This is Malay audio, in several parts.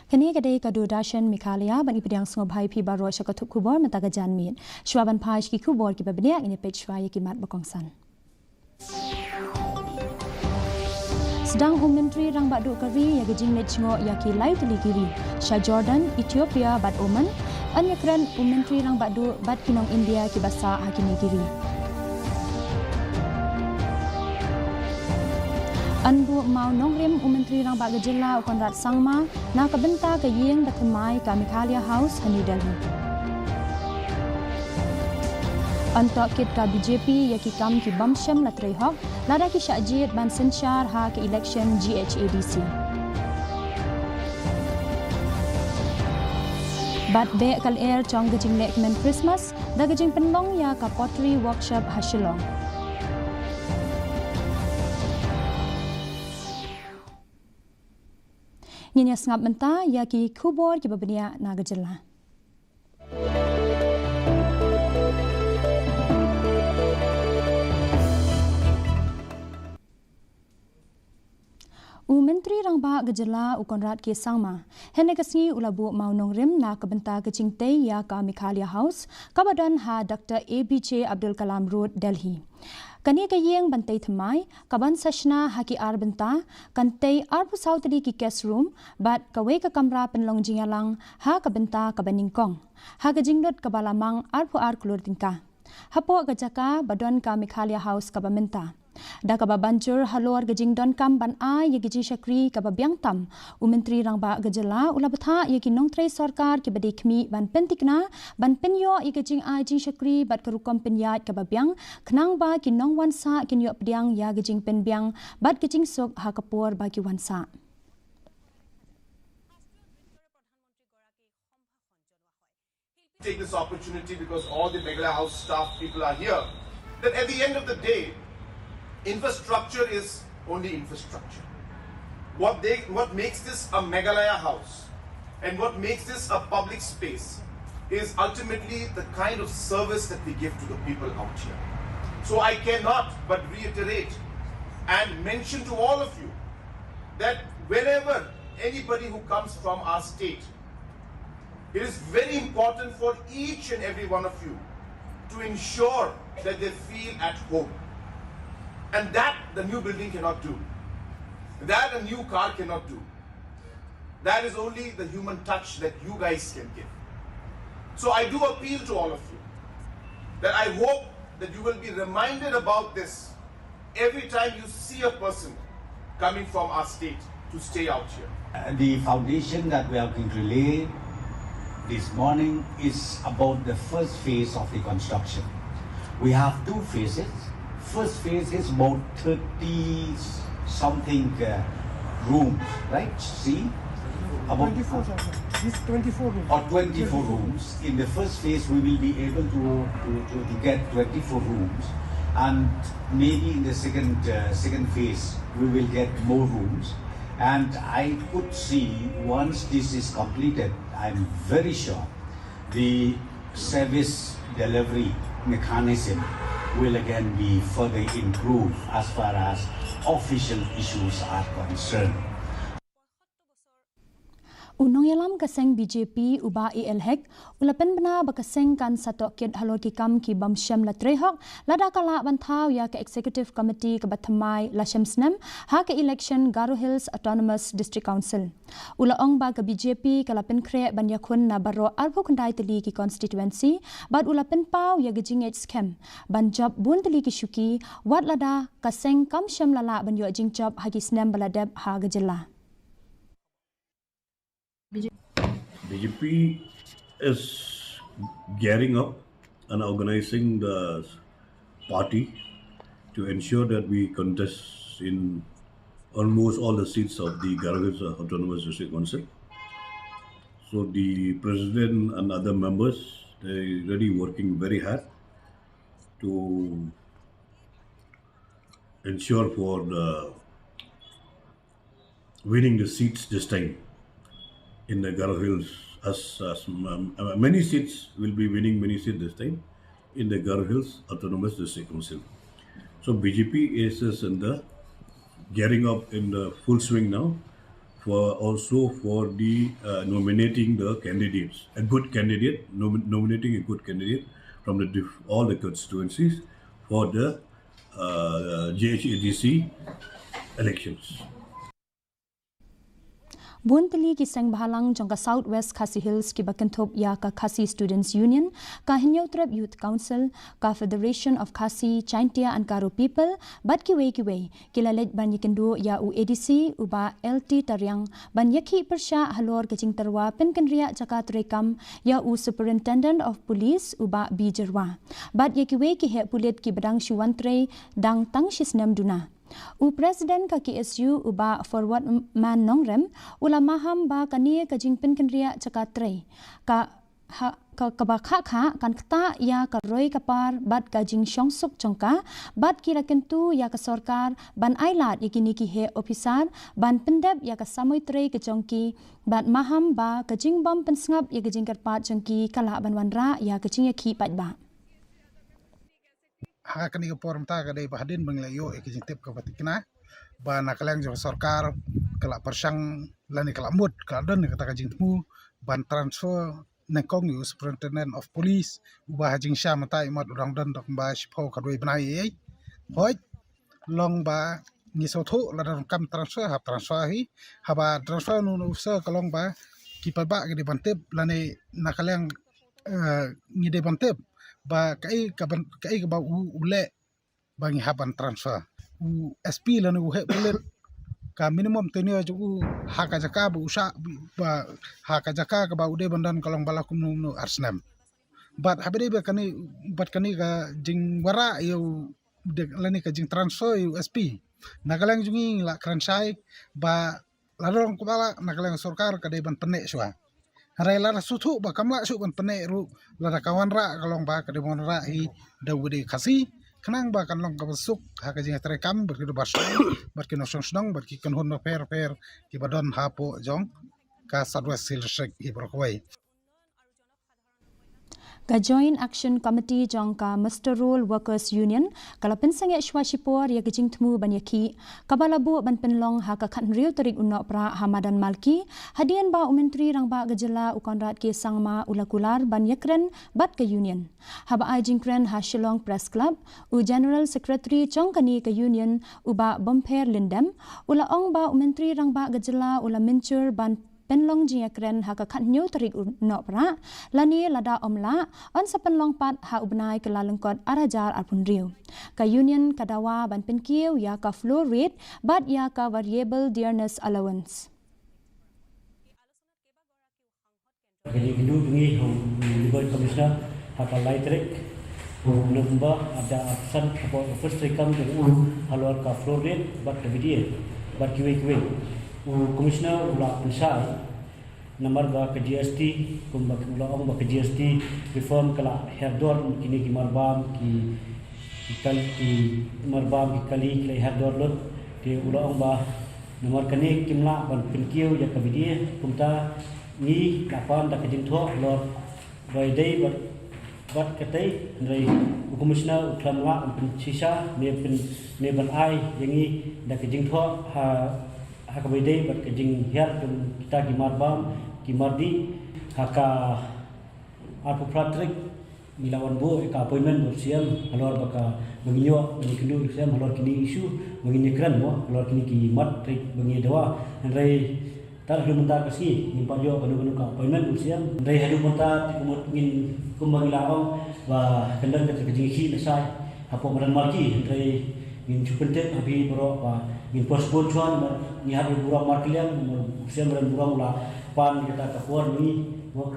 Kini kadai kadu dashan Meghalaya ban ipidang sngobhai pi baro syakatuk kubor mentaga janmin. Shwaban page ki kubor ki babniak ini page shwa ki mat bakongsan. Sedang Menteri Rang Badu Kari ya gejing lejngo ya ki lai teligiri. Shah Jordan, Ethiopia bat Oman, anya kran Menteri Rang Badu bat kinong India ki basa hakini giri. Anbu mau nongrim Menteri Rang Badu Jilla Konrad Sangma na kabenta ke yeng batemai ka Meghalaya House New Delhi. Antok kit ka BJP ya ki kam ki bamsham la trehok lada ki syajid ban sensyar ha ke election GHADC. Bat be kal air chong gejing nek men Christmas da gejing penlong ya ka Pottery workshop hasilong. Nyinya sengap mentah ya ki kubor ki babenia na gejela. Menteri Rang Ba gejela Konrad ke Sangma hene kasni ulabu mau nongrim na kabenta kecing te ya ka Meghalaya House kabadan ha Dr. ABJ Abdul Kalam Road Delhi. Kani kayeng bantai thamai kaban sashna haki ar benta kantai ar pusau tadi ki guest room bat kawe ka kamra penlong jingalang ha kabenta kabaningkong ha kajingdot kabalamang ar pu ar kulur tingka hapo gajaka badon ka Meghalaya House kabamenta. Da kaba banjur halor gejing don kam ban a ye geji syakri kaba biang tam Menteri Rang Ba gejela ula betha ye ki nong tre sarkar ki badi khmi ban pentikna ban penyo ye gejing a jing syakri bat kerukom penyat kaba biang khnang ba ki nong wansa kin yo pediang ya gejing pen biang bat gejing sok ha kapur ba ki wansa. Take this opportunity because all the Meghalaya House staff people are here, that at the end of the day infrastructure is only infrastructure. What makes this a Meghalaya House and what makes this a public space is ultimately the kind of service that we give to the people out here. So I cannot but reiterate and mention to all of you that whenever anybody who comes from our state, it is very important for each and every one of you to ensure that they feel at home. And that the new building cannot do. That a new car cannot do. That is only the human touch that you guys can give. So I do appeal to all of you that I hope that you will be reminded about this every time you see a person coming from our state to stay out here. The foundation that we are going to lay this morning is about the first phase of the construction. We have two phases. First phase is about 30 something rooms, right? See? About 24, this 24 rooms. Or 24 rooms. In the first phase, we will be able to get 24 rooms. And maybe in the second phase, we will get more rooms. And I could see, once this is completed, I'm very sure the service delivery mechanism will again be further improved as far as official issues are concerned. Unong yalam kaseng BJP uba ELHEC ulapen bena bakaseng kan satu kit halor ki kam ki bamsham la trehok lada kala bantau ya ke executive committee ke bathamai la shamsnem ha ke election Garo Hills Autonomous District Council. Ula ong ba ke BJP kalapen kre ban yakun na baro arbo kundai teli ki constituency bad ulapen pau ya gejing scam ban job bun teli ki syuki wat lada kaseng kam sham lala ban yo jing job hagi snem baladeb ha gejela. BJP is gearing up and organizing the party to ensure that we contest in almost all the seats of the Garo Hills Autonomous District Council. So the president and other members, they really working very hard to ensure for the winning the seats this time in the Garo Hills. Many seats will be winning many seats this time in the Garo Hills Autonomous District Council. So BJP is in the gearing up in the full swing now for the nominating the candidates, a good candidate, nominating a good candidate from all the constituencies for the JHADC elections. Buntali ki sang bahalang jong ka Southwest Khasi Hills ki bakenthop ya ka Khasi Students Union, ka Hinyotrap Youth Council, ka Federation of Khasi, Chaintia and Karo People, bat ki wei kilalet ban yikendu ya ADC uba LT Taryang ban yakhi persya halor kecing terwa penkenria Jakat Rekam ya Superintendent of Police uba Bijerwa. Bat ki he pulit ki badang Shuwantre dang tang shisnam duna. Presiden ka KSU uba forward man nongrem ulamaham ba kani kajing penkenria Cakatre ka kabakha kan kta ya ka roi kapar bat kajing syongsuk chongka bat kira kentu ya ka sarkar ban ailat yakini ki he officer ban pendep ya ka samoitre ke chongki bat maham ba kajing bom pensngap ya kajing karpat chongki kala ban wanra ya kajing ya ki pat ba haka ni forum ta kadai bahadin banglayo ekijing tip ka batikna ba nakalang jo sarkar kala persang lani kala mut kala don kata kajing temu ban transfer nengkong yu Superintendent of Police ba hajing sha mata imat urang don dok ba shipho kadoi banai ei hoi long ba ni sotho la dong kam transfer hi haba transfer nu usa kalong ba ki pa ba gede bantep lani nakalang ni de bantep ba kai ka ba ule bangi haban transfer SP lan u he bulet ka minimum tenure ju haka jaka bu usha ba haka jaka ka ba ude bandan kalong balakum nu arsnam but habede ba kani ka jing wara yo lani ka jing transfer yu SP nagalang jungi la kransai ba larong kubala nagalang sarkar ka de ban pene swa Harai lara sutu ba kamla su ban pene ru lara kawan ra kalong ba ka demon ra hi dawudi Khasi kenang ba kan long ka besuk ha ka jinga trekam berkido baso berkino song berki kan hon fair ki badon hapo jong ka Southwest Hills hi brokwai ka Joint Action Committee jong ka Master Role Workers Union kala pensang ya shwashipor ya gijing tmu banyaki kabalabu ban penlong ha ka khan riu tarik unno pra Hamadan Malki hadian ba umentri rang ba gejala ukonrat ke sangma ulakular ban yakren bat ka union haba ai jingkren ha Shillong Press Club General Secretary jong kani ka union uba Bomper Lindem ula ong ba umentri rang ba gejala ula mentur ban penlong jia kren ha ka khat nyu tarik no pra lani lada omla on sa penlong pat ha ubnai ke lalengkot arajar arpun riu ka union kadawa ban penkiu ya ka floor rate bat ya ka variable dearness allowance Jadi hindu dungi liber komisioner haka laitrik number ada absen apa first recount ulu halor ka floor rate bat video bat kiwe komisioner ula pensai nomor ba ke GST kumba ula ong ba ke GST reform kala herdor kini ki marbam ki marbam ki kali ki herdor lot ti ula ong ba nomor kani kimla ban pinkiu ya ka video kumta ni kapan da ke jintho lot by day bat katai rei komisioner uklamla sisa ne ban ai yangi da ke jintho haka bidai bat kejing hiar kita gimarbam gimardi haka apu pratrik milawan bo ka appointment bersiam halor baka menginyo mengikendu siam halor kini isu menginyekran mo halor kini ki mat trik bengi dawa rei tar hlu mentar kasi nimpa yo kanu ka appointment bersiam rei hadu mentar kumut ngin kumbang laong ba kendang kejing hi nasai apo maran marki rei ngin chupentet abi bro ba ngin postpone chuan ni habi burang markilian siam ran burang la pan kita ka puan ni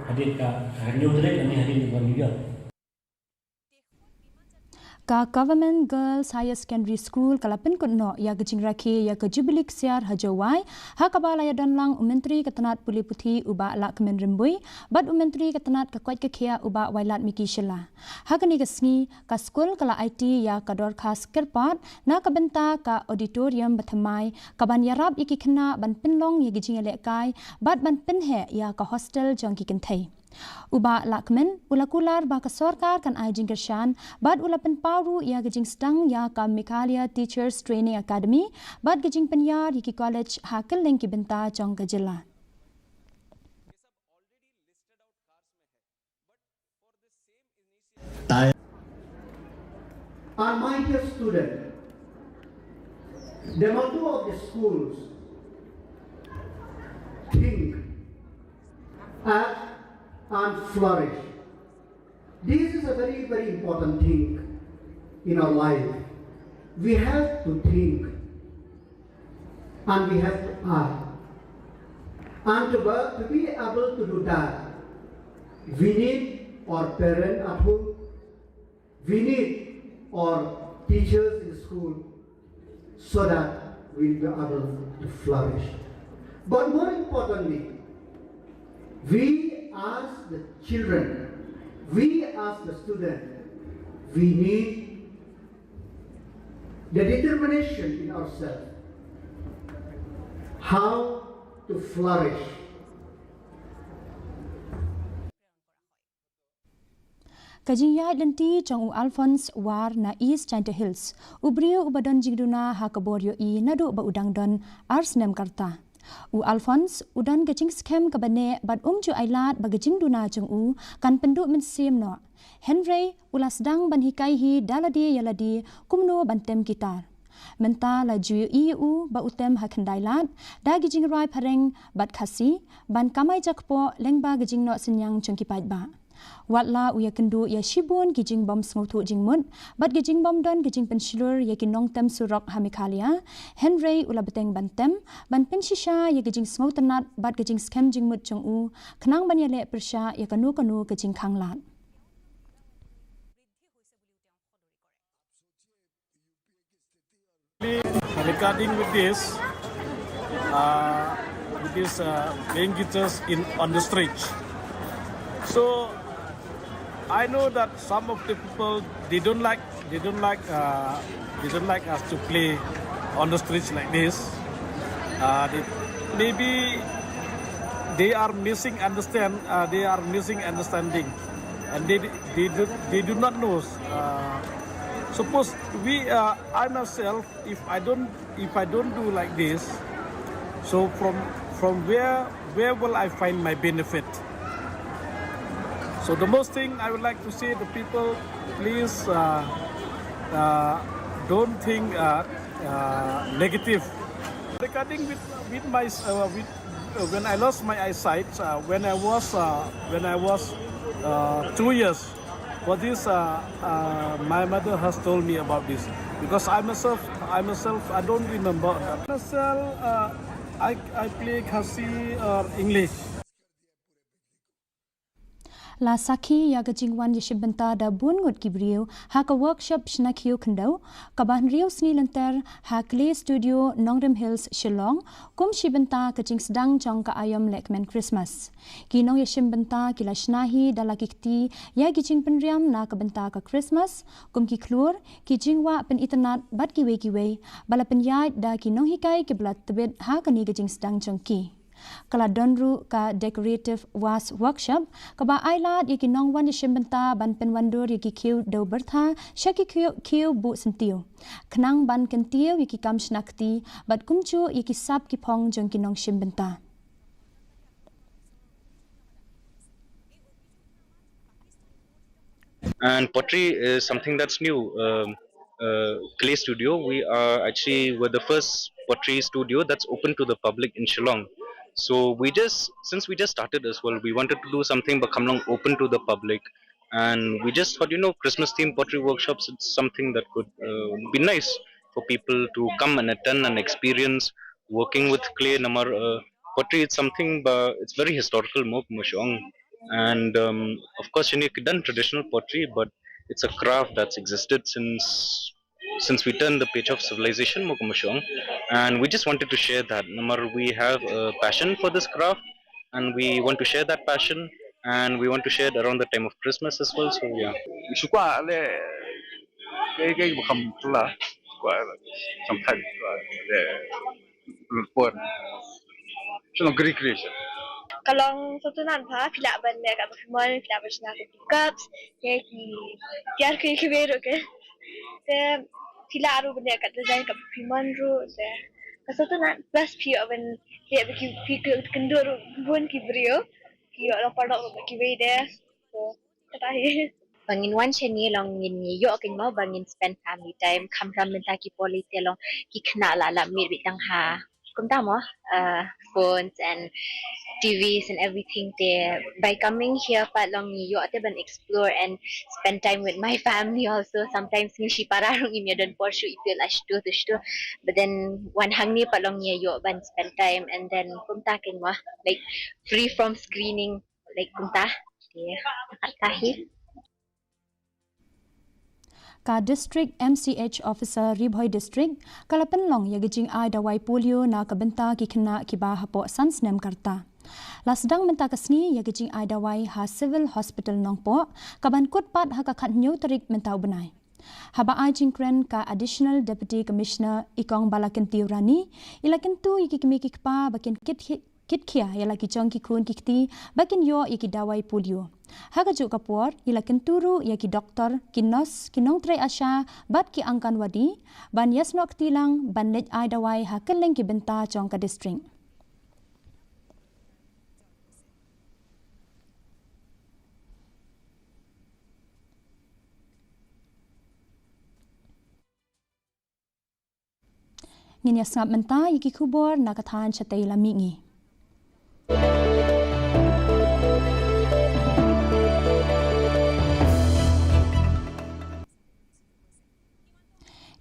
hadir ka hanyo trek ni hadir ni juga ka Government Girls Higher Secondary School kalapin kunno ya gejing rakhi ya ke jubilik siar hajawai ha kabala ya danlang umentri ketenat puli puthi uba la kemen rembui bat umentri ketenat ka kwat ke khia uba wailat miki shela ha kani kesni ka school kala IT ya ka dor khas kerpat na ka benta ka auditorium bathamai ka ban yarap iki khna ban pinlong ya gejing lekai bat ban pinhe ya ka hostel jong ki kenthai Uba lakmen ulakular ba ka sorkar kan ai jing kershan bad ulapen paru ya gejing stang ya ka Meghalaya Teachers Training Academy bad gejing penyar yiki college hakil lengki benta chong ka jilla. Our my dear student, the motto of the schools, think, act and flourish. This is a very, very important thing in our life. We have to think and we have to act. And to be able to do that, we need our parents at home, we need our teachers in school, so that we'll be able to flourish. But more importantly, we as the children, we as the student, we need the determination in ourselves how to flourish. Kajing yai lenti chong u Alphonse war na East China Hills. Ubrio ubadon jingduna ha kaboryo I nadu ba udang don Arsnem Karta. U Alphonse udan gajing scam kabane bad ju ailat ba gajing duna chong u kan penduk men sim no. Henry ulas dang ban hikai hi daladi yaladi kumno bantem gitar. Menta la juyo EU ba utem ha kendailat da gajing rai pareng bad Khasi ban kamai jakpo lengba gajing no senyang chong kipat ba. Watla uya kendu ya shibun gijing bom smotu jingmut bat gijing bom don gijing pensilur ya kinong tem surok ha Meghalaya Henry ula beteng bantem ban pensisha ya gijing smotenat bat gijing scam jingmut chong u kenang ban ya le persha ya kanu gijing khanglat. Regarding with this playing guitars on the street, so I know that some of the people they don't like us to play on the streets like this. Maybe they are missing understanding, and they do not know. Suppose I myself, if I don't do like this, so from where will I find my benefit? So the most thing I would like to say to people, please don't think negative. Regarding with my when I lost my eyesight, when I was 2 years, for this my mother has told me about this, because I myself I don't remember. Myself I play Khasi or English. La Saki ya gajingwan yeshibenta da bun ngot kibriu ha ka workshop snakhiu khandau ka ban riu sni lenter ha clay studio Nongrim Hills Shillong kum shibenta ka chingsdang chong ka ayom lekmen Christmas ki nong yeshibenta ki la shnahi dala kikti ya gijing penriam na ka benta ka Christmas kum ki klur ki jingwa pen itnat bat ki we bala pen yai da ki nong hikai ki blat tebet ha ka ni gajingsdang chong ki kala donru ka decorative was workshop ka ba ailat yaki nong wan yeshibenta ban penwandur yaki kiu do bertha shaki kiu bu sentiu knang ban kentiu yaki kam snakti bat kumchu yaki sap ki phong jong ki nong shimbenta. And pottery is something that's new. Clay studio, we're the first pottery studio that's open to the public in Shillong. So since we just started as well, we wanted to do something but come along open to the public, and we just thought, Christmas themed pottery workshops, it's something that could be nice for people to come and attend and experience working with clay. Namar pottery, it's something, but it's very historical, more and of course, done traditional pottery, but it's a craft that's existed since we turned the page of civilization, and we just wanted to share that. Namar, we have a passion for this craft, and we want to share that passion, and we want to share it around the time of Christmas as well. So yeah. Greek creation. Kalong tutunan pa pila ban le ka mal pila ban na cups ke ki kyar ke kibero ke te pila aru ban ka design ka piman ru te kasatunan plus pi ban ke ki kendur bun ki brio ki ala pada ki be des so katahi bangin wan cheni long in yo king mo bangin spend family time kam ram menta ki polite long ki khna la mi bi tang ha kum ta mo phones and TVs and everything there. By coming here pa long yo ate ban explore and spend time with my family also. Sometimes ni si pararong imya don for sure ifil ashtu to shtu, but then one hangni pa long yo ban spend time and then kum ta king mo like free from screening like kum ta yeah ka district MCH officer Ribhoi district kalapan long yagijing ai dawai polio na kabenta ki khna ki ba hapo sans nem karta lasdang menta kasni yagijing ai dawai ha civil hospital nongpo kaban kutpat ha ka khat nyu tarik mentau benai haba ai jingkren ka additional deputy commissioner ikong balakin tiurani ilakin tu ikikmi kikpa bakin kit khia yala ki chong ki khun ki kti bakin yo iki dawai polio haga ju kapor ila kenturu ya ki doktor ki nurse ki nong trai asha bat ki angkan wadi ban yasnok tilang ban net ai dawai ha keleng ki benta chong ka district nginya snap menta yiki khubor nakathan chatai lami ngi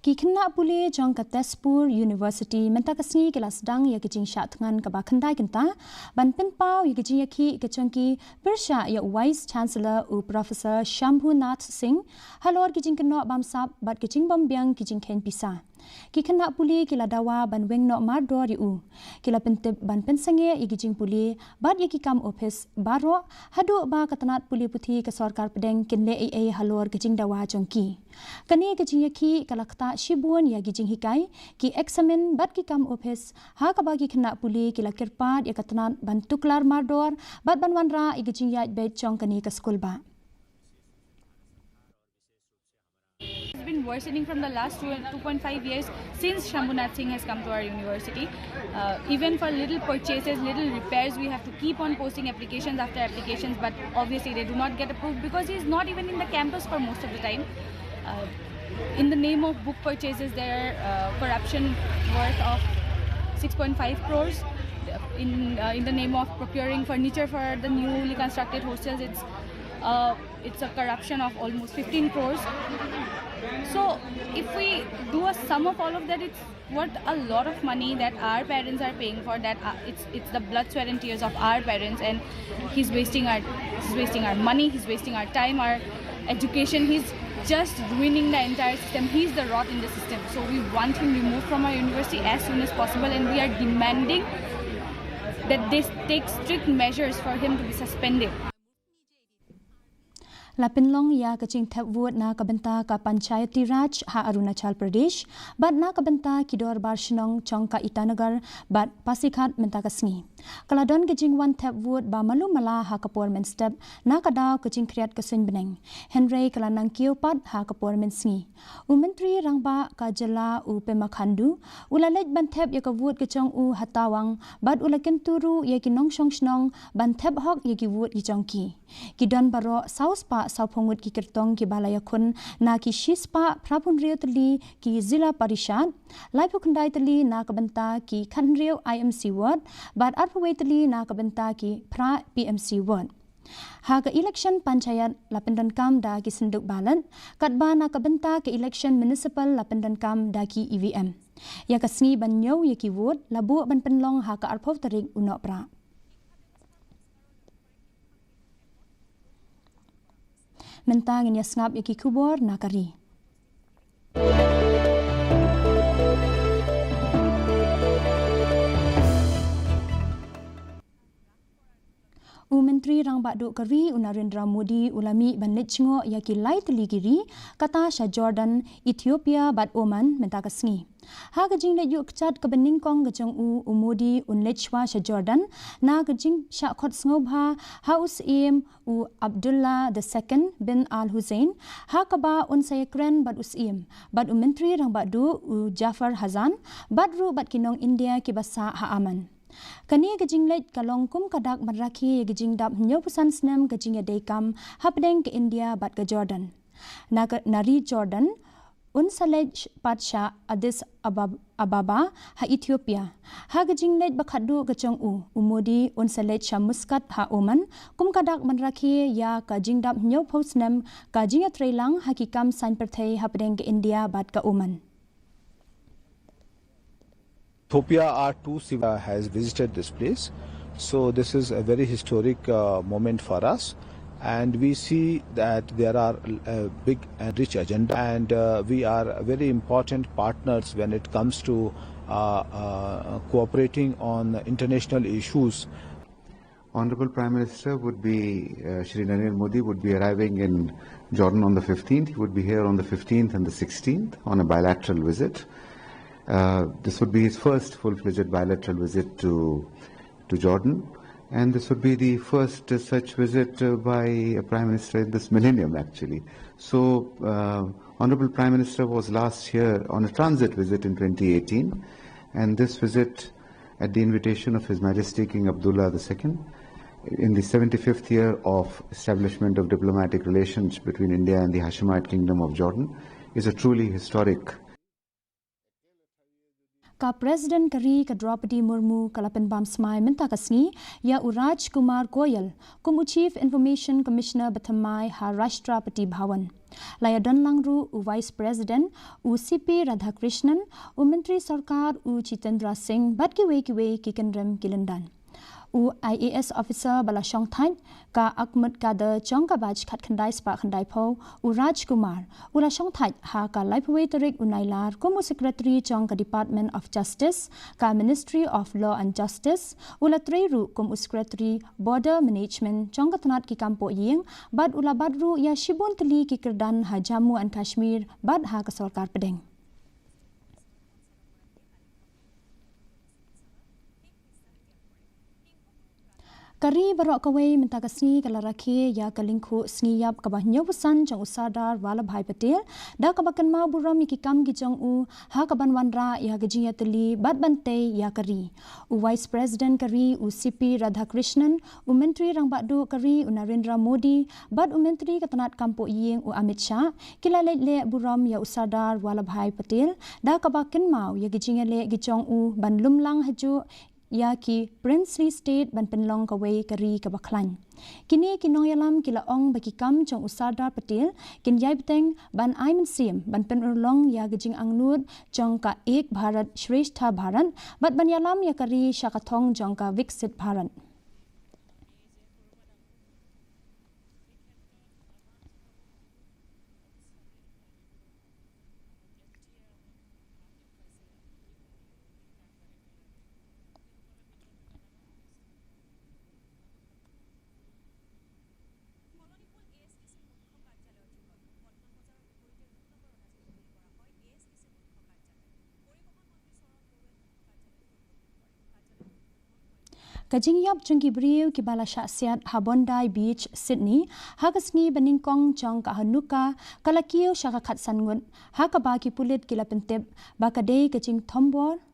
ki khna puli jong ka Tezpur University menta kasni kelas dang ya kijing sha thngan ka ba khandai kinta ban pen pau ya kijing yakhi ke chongki persha ya vice chancellor u professor Shambhunath Singh halor kijing kno bam sap bat kijing bam byang kijing khen pisa ki khna puli kila dawa ban weng no mar dor yu kila pente ban pensange igijing puli bat yaki kam office baro hadu ba katanat puli puthi ka sarkar pedeng kinle ai halor kijing dawa chongki kani kijing yakhi kalakta shibun ya gijing hikai ki examine bat ki kam office ha ka ba ki khna puli kila kirpat ya katanat ban tuklar mar dor bat ban wanra igijing ya bet chong kani ka school ba been worsening from the last 2.5 years since Shambhunath Singh has come to our university. Even for little purchases, little repairs, we have to keep on posting applications after applications, but obviously they do not get approved because he is not even in the campus for most of the time. In the name of book purchases, there are corruption worth of 6.5 crores. In the name of procuring furniture for the newly constructed hostels, it's a corruption of almost 15 crores. So if we do a sum of all of that, it's worth a lot of money that our parents are paying for. That it's the blood, sweat, and tears of our parents, and he's wasting our money, he's wasting our time, our education. He's just ruining the entire system. He's the rot in the system. So we want him removed from our university as soon as possible, and we are demanding that they take strict measures for him to be suspended. Lapinlong ya kaching thapwut na kabenta ka panchayati raj ha Arunachal Pradesh bat na kabenta kidor barshnong chong ka Itanagar bat Pasikhat menta kasngi kaladon kaching wan thapwut ba malu mala ha kapor men step na kada kaching kriat kasin beneng Henry kalanang kiopat ha kapor men sngi umentri rangba ka jala u pemakhandu ulalej ban thap ya kawut kachong u hatawang bat ulaken turu ya kinong shongshnong ban thap hok ya ki wut ki chongki kidon baro saus pa sauphongut ki kirtong ki balaya khun na ki shispa prabun riotli ki zila parishad laipu khandai tali na kabanta ki khanriu IMC ward bat arpawetli na kabanta ki phra PMC ward haga election panchayat lapendan kam da ki sinduk balan katba na kabanta ke election municipal lapendan kam da ki EVM ya kasngi banyo ya ki vote labu ban penlong ha ka arphov tarik unok pra mentang inya snap yaki kubor nakari Menteri Rang rang badu kari Narendra Modi ulami banlet chingo yaki lai teligiri kata Sha Jordan, Ethiopia bat Oman mentakasngi. Ha gajing le yuk chat kebening kong gajong Modi unlechwa Sha Jordan na gajing Sha khot sngoba Haus im Abdullah II bin Al Hussein ha kaba sayakren bat usim bat menteri rang badu Jafar Hazan badru bat kinong India kibasa ha aman. Kani gajing leit kalong kum kadak maraki gajing dap nyopusan snem gajing dekam hapdeng ke India bat ke Jordan. Nari Jordan unsalej patsha Addis Ababa ha Ethiopia. Ha gajing leit bakhadu gachong Modi unsalej sha Muscat ha Oman kum kadak maraki ya gajing dap nyopus snem gajing trailang hakikam san perthai hapdeng ke India bat ke Oman. Ethiopia, our two civil has visited this place, so this is a very historic moment for us, and we see that there are a big and rich agenda, and we are very important partners when it comes to cooperating on international issues. Honorable Prime Minister would be, Shri Narendra Modi would be arriving in Jordan on the 15th. He would be here on the 15th and the 16th on a bilateral visit. This would be his first full-fledged bilateral visit to Jordan, and this would be the first such visit by a Prime Minister in this millennium, actually. So, Honorable Prime Minister was last here on a transit visit in 2018, and this visit at the invitation of His Majesty King Abdullah II in the 75th year of establishment of diplomatic relations between India and the Hashemite Kingdom of Jordan is a truly historic. Ka President Kari ka Draupadi Murmu kalapan bam smai mentakasngi ya Raj Kumar Goyal kumu Chief Information Commissioner Bathamai ha Rashtrapati Bhawan. Layadon langru Vice President CP Radhakrishnan Menteri Sarkar Chitendra Singh bat kiwe kikenrem kilendan. IAS Officer Balashong Thai ka Akmat Kader Chong ka baj khat khandai spa khandai pho Raj Kumar Ulashong Thai ha ka Laipwe Tarik Unailar Kumu Secretary Chong ka Department of Justice ka Ministry of Law and Justice Ulatri Ru Kumu Secretary Border Management Chong ka Tanat ki Kampo Ying bad ula badru ya Shibun Tali ki Kirdan ha Jammu and Kashmir bad ha ka Sarkar Pedeng. Kari barok kawai mentakasni kalaraki ya kalingku sniyap kabah nyobusan jang usadar Walabhai Patel da kabakan mau buram ikikam gijong ha kaban wanra ya gajiya teli bat bante ya kari Vice President kari CP Radhakrishnan Menteri rang badu kari Narendra Modi bat Menteri katanat kampo ying Amit Shah kilalait le buram ya usadar Walabhai Patel da kabakan mau ya gajiya le gijong ban lumlang haju ya ki princely state ban penlong kawai kari kabaklan. Kini kinong yalam kila ong bagi kam jong Usada Patel kin yai beteng ban aiman sim ban penulong ya gajing angnud jong ka Ek Bharat Shreshtha Bharat bat ban yalam ya kari Shakathong jong ka Viksit Bharat. Kajing yap jungki beriu ki bala syaksiat Habondai Beach, Sydney, hagasngi beningkong jong ka hanuka kalakiu syakakat sangun, hakaba ki pulit kila pentip bakadei kajing tombor.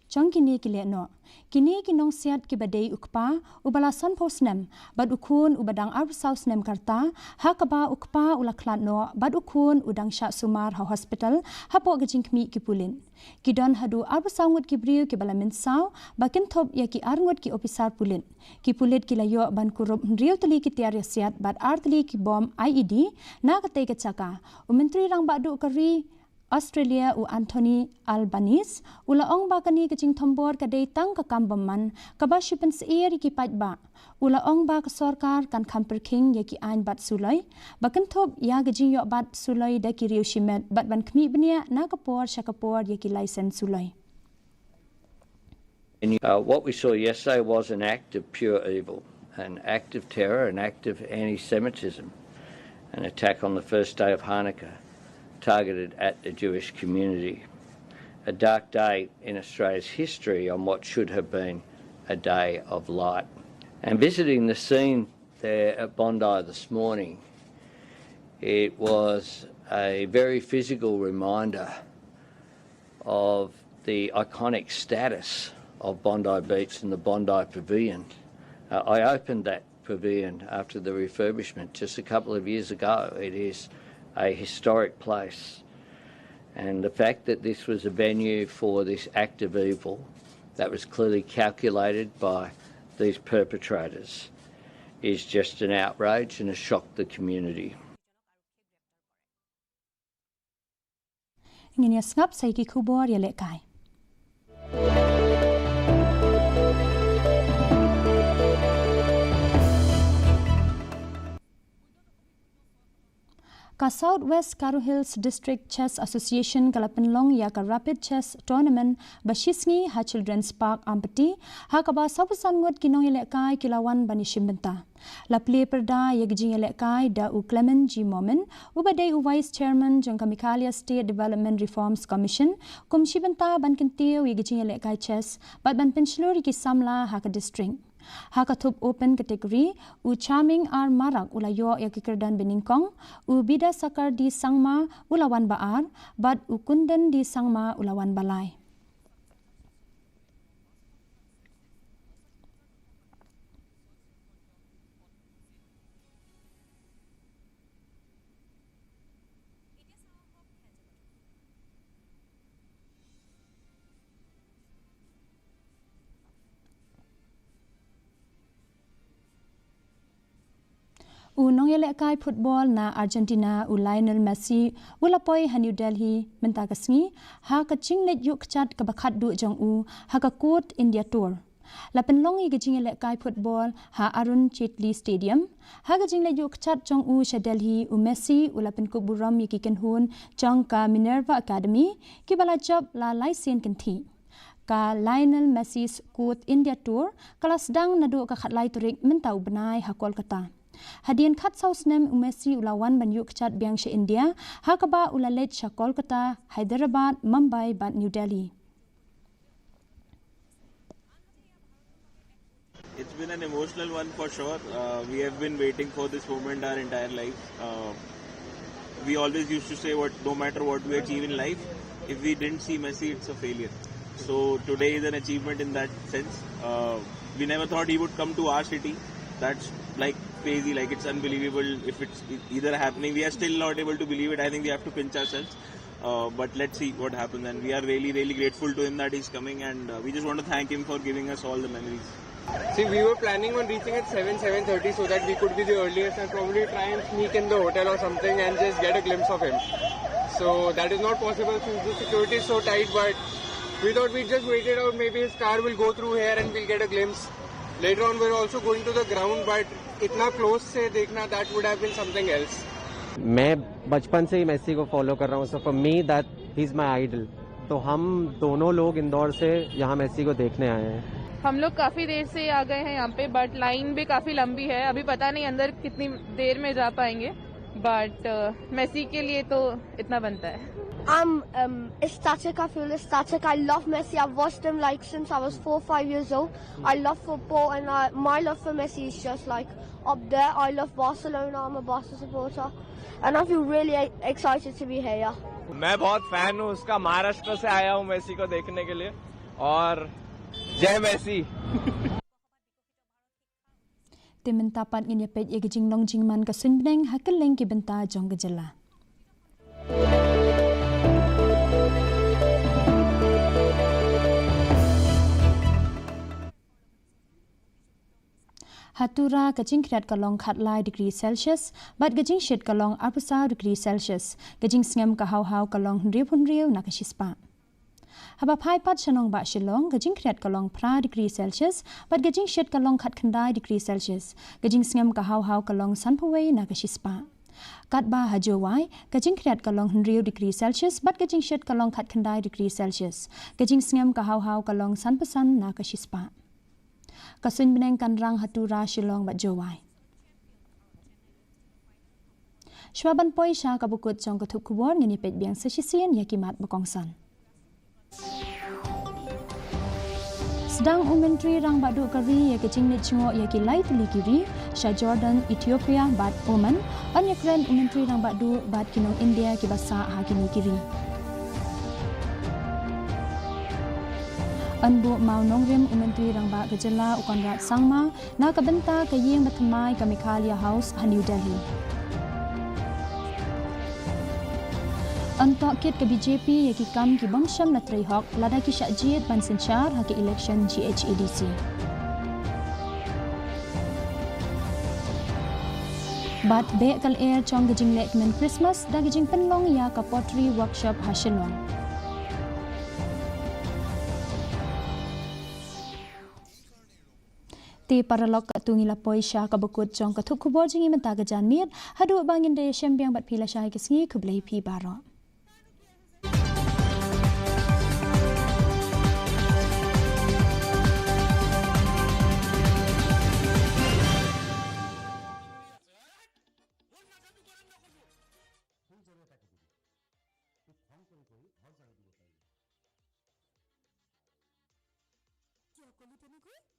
Jong kini kileno, kini kinong siat ki badei ukpa, ubalasan posnem, bad ukun ubadang arsaus nem karta, hakaba ukpa ulaklatno, bad ukun udang syak sumar ha hospital, hapo kajing kmi ki pulin. Kidon hadu arsaungut ki briu ki balamin saw, bakin top ya ki arngut ki opisar pulin. Ki pulit ki layo ban kurup riu tali ki tiar siat, bad artali ki bom IED, na katay kacaka, Menteri rang badu kari, Australia Anthony Albanese ulaong ba kani kajing tombor kadai tang ka kambaman kabashipan seir ki patba ulaong ba ka sarkar kan kamper king ya ki ain bat sulai bakan thop ya gajing yo bat sulai da ki riu shimet bat ban kmi bnia na kapor syakapor ya ki license sulai. What we saw yesterday was an act of pure evil, an act of terror, an act of anti-Semitism, an attack on the first day of Hanukkah targeted at the Jewish community. A dark day in Australia's history on what should have been a day of light. And visiting the scene there at Bondi this morning, it was a very physical reminder of the iconic status of Bondi Beach and the Bondi Pavilion. I opened that pavilion after the refurbishment just a couple of years ago. It is a historic place. And the fact that this was a venue for this act of evil that was clearly calculated by these perpetrators is just an outrage and has shocked the community. Ingin ngap sai ki khubor ya lekai. Ka Southwest Karo Hills District Chess Association kalapenlong ya ka Rapid Chess Tournament bashisngi ha Children's Park Ampati ha ka ba sabusan ngot kinong elekai kilawan banishimenta. La play perda ya gijing elekai da u Clement G Moment ubadai u Vice Chairman jong Meghalaya State Development Reforms Commission kumshibenta ban kintiu ya gijing elekai chess bat ban pensluri ki samla ha ka district. Hakatup open category u charming ar marak ulayo ya kikerdan beningkong u bida sakar di sangma ulawan baar bad u kunden di sangma ulawan balai. Unong elekai football na Argentina u Lionel Messi ulapoi ha New Delhi mentakasngi ha ka chinglet yuk chat ka bakhat du jong u ha ka court India tour la penlong i gijing elekai football ha Arunachal Stadium ha ka chinglet yuk chat jong u sha Delhi u Messi ulapen ku buram yi ken hun jong ka Minerva Academy ki bala job la license kan thi ka Lionel Messi's court India tour kelas dang nadu ka khatlai turik mentau benai ha Kolkata. Hadian khat saus nem Messi ulawan banyuk chat biang she India hakaba ulalet sha Kolkata, Hyderabad, Mumbai but New Delhi. It's been an emotional one for sure. We have been waiting for this moment our entire life. We always used to say no matter what we achieve in life, if we didn't see Messi, it's a failure. So today is an achievement in that sense. We never thought he would come to our city. That's like crazy, like it's unbelievable if it's either happening. We are still not able to believe it. I think we have to pinch ourselves. But let's see what happens. And we are really, really grateful to him that he's coming. And we just want to thank him for giving us all the memories. See, we were planning on reaching at 7:30 so that we could be the earliest and probably try and sneak in the hotel or something and just get a glimpse of him. So that is not possible since the security is so tight, but we thought we'd just wait it out. Maybe his car will go through here and we'll get a glimpse. Later on, we're also going to the ground, but itna close se dekhna, that would have been something else. मैं बचपन से ही मेसी को फॉलो कर रहा हूँ, so for me that he's my idol. तो हम दोनों लोग इंदौर से यहाँ मेसी को देखने आए हैं. हम लोग काफी देर से आ गए हैं यहाँ पे, बट लाइन भी काफी लंबी है. अभी पता नहीं अंदर कितनी देर में जा पाएंगे, बट मेसी के लिए तो इतना बनता है. I'm ecstatic. I feel ecstatic. I love Messi. I've watched him like since I was 4 or 5 years old. I love football, and my love for Messi is just like up there. I love Barcelona. I'm a Barca supporter, and I feel really excited to be here. मैं बहुत फैन हूँ उसका. महाराष्ट्र से आया हूँ मेसी को देखने के लिए, और जय Messi. Timen tapat ngin yapet ye gijing long jingman ka sunbneng hakeleng ki benta jong gejala. Hatura gajing krat kalong khatlai degree Celsius, but gajing shed kalong arpusa degree Celsius, gajing sngam ka hau kalong hunriu nakashispa. Haba pai pat shanong ba shilong, gajing krat kalong pra degree Celsius, but gajing shed kalong khat khandai degree Celsius, gajing sngam ka hau kalong sanpaway nakashispa. Kat ba hajowai, kajing kriat kalong 100 degree Celsius, bat kajing shed kalong kat kandai degree Celsius. Kajing sngam kahau-hau kalong san pesan na kashispa. Kasun beneng kanrang hatura shilong bat jowai. Shwaban poi sha kabukut chong katuk kubor ngani pet biang sesisian yakimat bakongsan. Sedang Menteri Rang Badu Kari ya kecing ni cengok ya ki lai tuli kiri, Shah Jordan, Ethiopia, Bad Oman, an ya keren Menteri Rang Badu Bad Kinong India ki basa ha kini kiri. An bu mau nongrim Menteri Rang Bad Gejala Ukonrat Sangma na kabenta kayeng batamai ka Meghalaya House ha New Delhi. Antok kit ke BJP yaki kam ki bangsham na trihok lada ki syakjit ban senchar haki election GHADC. Bat be kal air chong gejing lek men Christmas da gejing penlong ya ka Pottery workshop hasilong. Ti paralok ka tungi lapoi sya ka bekut chong ka thukubor jingi menta gajan miet hadu bangin de syambiang bat pila syai kisngi kublai pi baro. Kau lupa nak